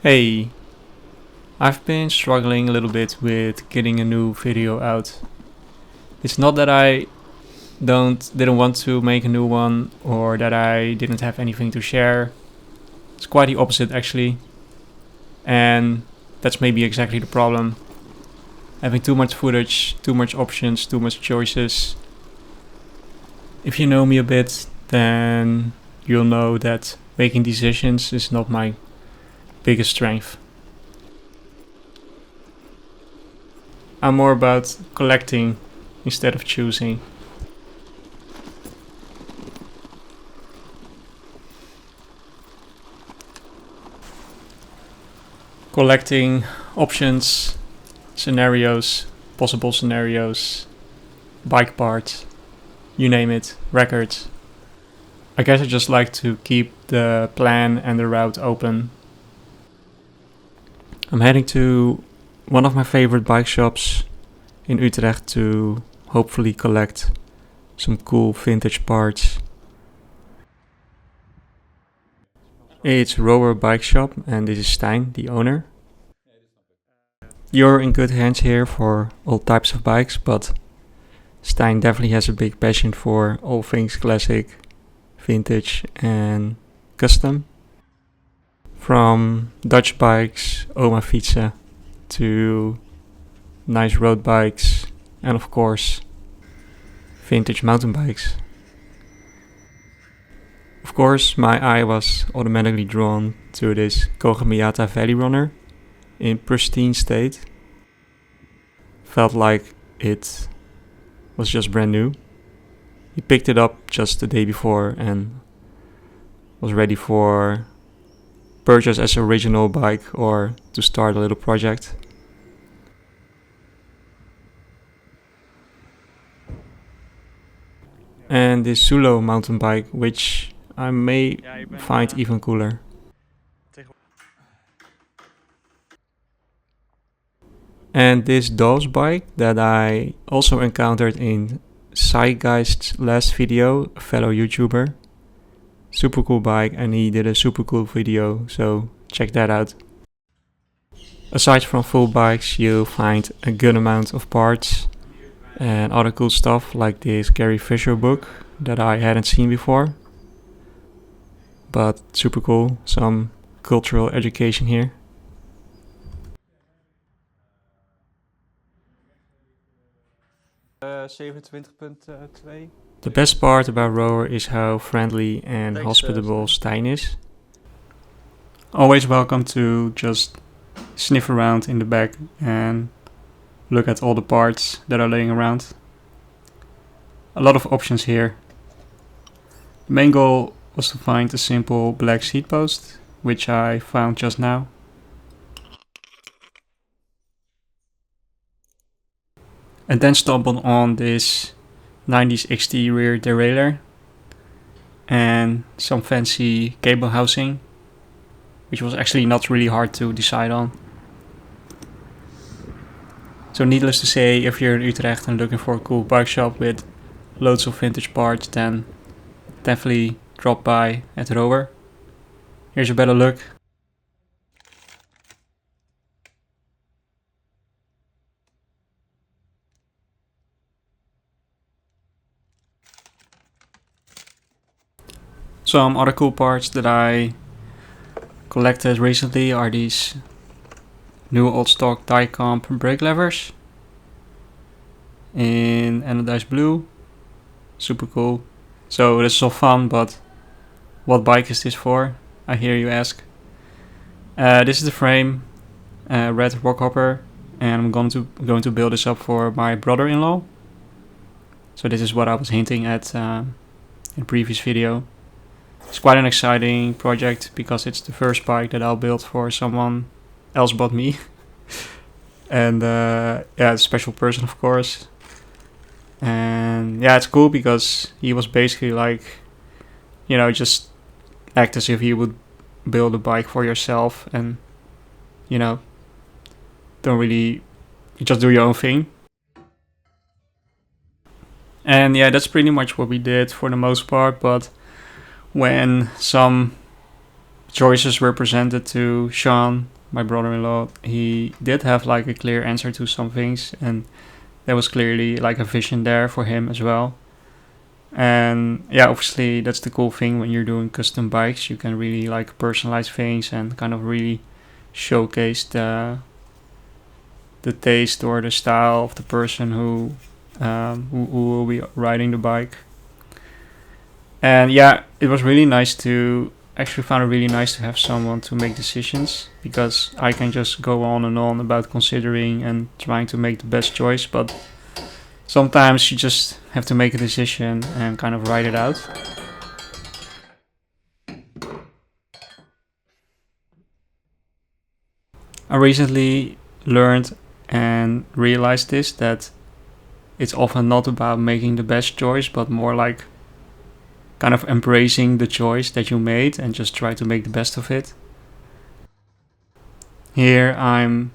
Hey, I've been struggling a little bit with getting a new video out. It's not that I didn't want to make a new one or that I didn't have anything to share. It's quite the opposite actually. And that's maybe exactly the problem. Having too much footage, too much options, too much choices. If you know me a bit, then you'll know that making decisions is not my biggest strength. I'm more about collecting instead of choosing. Collecting options, scenarios, possible scenarios, bike parts, you name it, records. I guess I just like to keep the plan and the route open. I'm heading to one of my favorite bike shops in Utrecht to hopefully collect some cool vintage parts. It's Rower Bikeshop and this is Stijn, the owner. You're in good hands here for all types of bikes, but Stijn definitely has a big passion for all things classic, vintage and custom. From Dutch bikes, Oma fietsen, to nice road bikes and of course vintage mountain bikes. Of course, my eye was automatically drawn to this Kogamiata Valley Runner in pristine state. Felt like it was just brand new. He picked it up just the day before and was ready for purchase as an original bike or to start a little project. And this Sulo mountain bike, which I may find even cooler. And this Doves bike that I also encountered in Zeitgeist's last video, a fellow YouTuber. Super cool bike and he did a super cool video, so check that out. Aside from full bikes, you'll find a good amount of parts and other cool stuff like this Gary Fisher book that I hadn't seen before. But super cool, some cultural education here. The best part about Rower is how friendly and hospitable Stijn is. Always welcome to just sniff around in the back and look at all the parts that are laying around. A lot of options here. The main goal was to find a simple black seat post, which I found just now. And then stumbled on this 90s XT rear derailleur and some fancy cable housing, which was actually not really hard to decide on. So needless to say, if you're in Utrecht and looking for a cool bike shop with loads of vintage parts, then definitely drop by at Rower. Here's a better look. Some other cool parts that I collected recently are these new old stock die-comp brake levers in anodized blue. Super cool. So this is all fun, but what bike is this for? I hear you ask. This is the frame, red Rockhopper, and I'm going to build this up for my brother-in-law. So this is what I was hinting at in the previous video. It's quite an exciting project because it's the first bike that I'll build for someone else but me. And yeah, it's a special person of course. And yeah, it's cool because he was basically like, you know, just act as if he would build a bike for yourself and, you know, don't really, you just do your own thing. And yeah, that's pretty much what we did for the most part, but when some choices were presented to Sean, my brother-in-law, he did have like a clear answer to some things, and there was clearly like a vision there for him as well. And yeah, obviously that's the cool thing when you're doing custom bikes. You can really like personalize things and kind of really showcase the taste or the style of the person who will be riding the bike. And yeah, it was really nice to actually found it really nice to have someone to make decisions, because I can just go on and on about considering and trying to make the best choice, but sometimes you just have to make a decision and kind of write it out. I recently learned and realized this, that it's often not about making the best choice, but more like kind of embracing the choice that you made and just try to make the best of it. Here I'm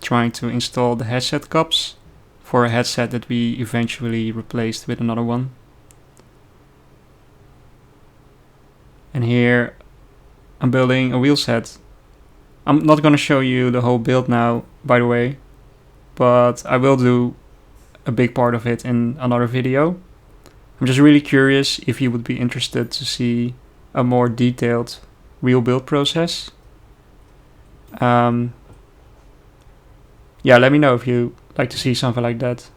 trying to install the headset cups for a headset that we eventually replaced with another one. And here I'm building a wheel set. I'm not gonna show you the whole build now, by the way, but I will do a big part of it in another video. I'm just really curious if you would be interested to see a more detailed wheel build process. Yeah, let me know if you like to see something like that.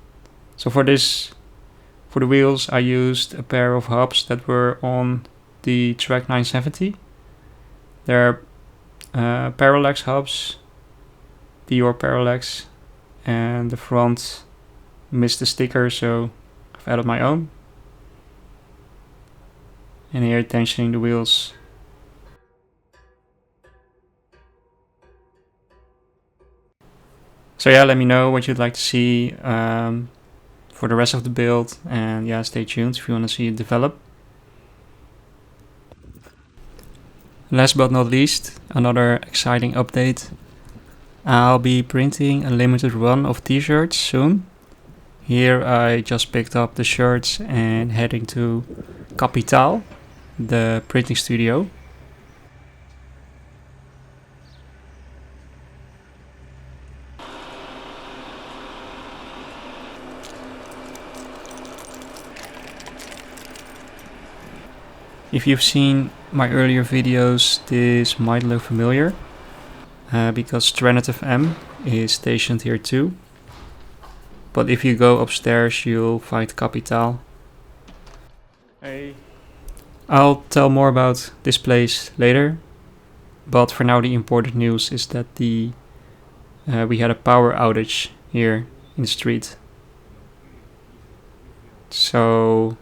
So for the wheels, I used a pair of hubs that were on the Trek 970. They're parallax hubs, Dior parallax, and the front missed the sticker, so I've added my own. And here tensioning the wheels. So yeah, let me know what you'd like to see for the rest of the build, and yeah, stay tuned if you want to see it develop. Last but not least, another exciting update. I'll be printing a limited run of t-shirts soon. Here I just picked up the shirts and heading to Capital, the printing studio. If you've seen my earlier videos, this might look familiar, because Stranded FM is stationed here too. But if you go upstairs, you'll find Capital. Hey. I'll tell more about this place later, but for now the important news is that we had a power outage here in the street. So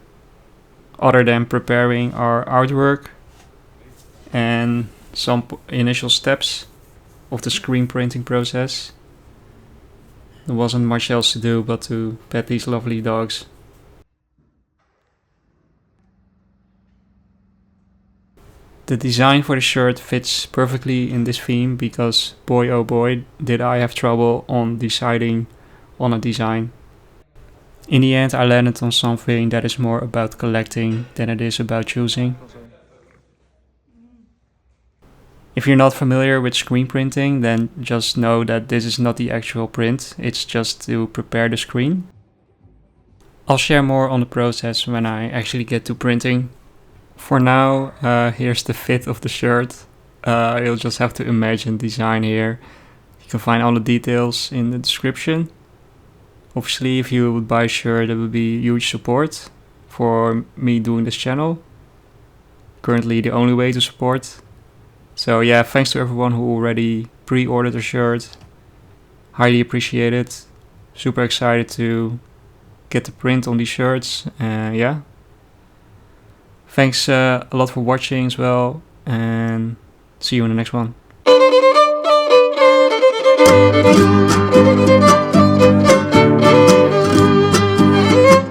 other than preparing our artwork and some initial steps of the screen printing process, there wasn't much else to do but to pet these lovely dogs. The design for the shirt fits perfectly in this theme, because boy oh boy did I have trouble on deciding on a design. In the end I landed on something that is more about collecting than it is about choosing. If you're not familiar with screen printing, then just know that this is not the actual print, it's just to prepare the screen. I'll share more on the process when I actually get to printing. For now, here's the fit of the shirt. You'll just have to imagine design here. You can find all the details in the description. Obviously, if you would buy a shirt, it would be huge support for me doing this channel. Currently the only way to support. So yeah, thanks to everyone who already pre-ordered a shirt. Highly appreciate it. Super excited to get the print on these shirts. Yeah. Thanks a lot for watching as well, and see you in the next one.